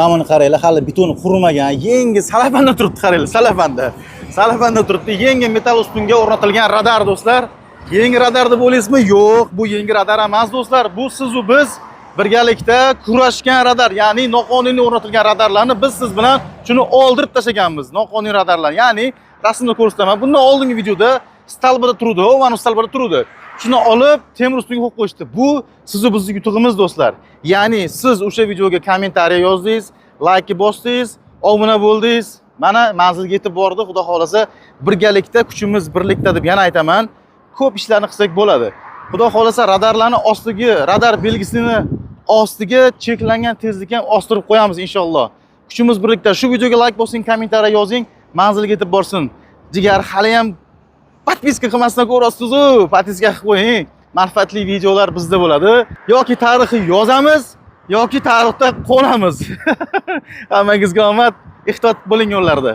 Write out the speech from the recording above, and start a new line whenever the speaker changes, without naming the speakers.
Kamini qaranglar, hali betoni qurimagan, yangi salafanda turibdi, qaranglar, salafanda. Salafanda turibdi, yangi metal ustunga o'rnatilgan radar do'stlar. Yangi radar deb o'ylaysizmi? Yo'q, bu yangi radar emas do'stlar. Bu siz va biz birgalikda kurashgan radar, ya'ni noqonuniy o'rnatilgan radarlarni biz siz bilan shuni oldirib tashlaganmiz. Noqonuniy radarlar, ya'ni rasmda ko'rsataman. Bundan oldingi videoda stalbada turdi, o'vani stalbada turdi. Shuni olib temir ustunga qo'yib qo'yishdi. Bu siz va bizning yutug'imiz do'stlar. Ya'ni siz o'sha videoga kommentariy yozdingiz, like bosdingiz, obuna bo'ldingiz. Mana manzilga yetib bordi, xudo xolasa birgalikda kuchimiz birlikda deb yana aytaman. Ko'p ishlarni qilsak bo'ladi. Xudo xolasa radarlarni ostiga, radar belgisini ostiga cheklangan tezlikni ham ostirib qo'yamiz inshaalloh. Kuchimiz birlikda. Shu videoga like bosing, kommentariy yozing, manzilga yetib borsin. Jigar, hali ham podpiska qilmasdan ko'rasiz-ku, podpiska qilib qo'ying. Manfaatli videolar bizda bo'ladi. Yoki tarixiy yozamiz, yoki tarixda qolamiz. Hammangizga omad, ehtiyot bo'ling yo'llarda.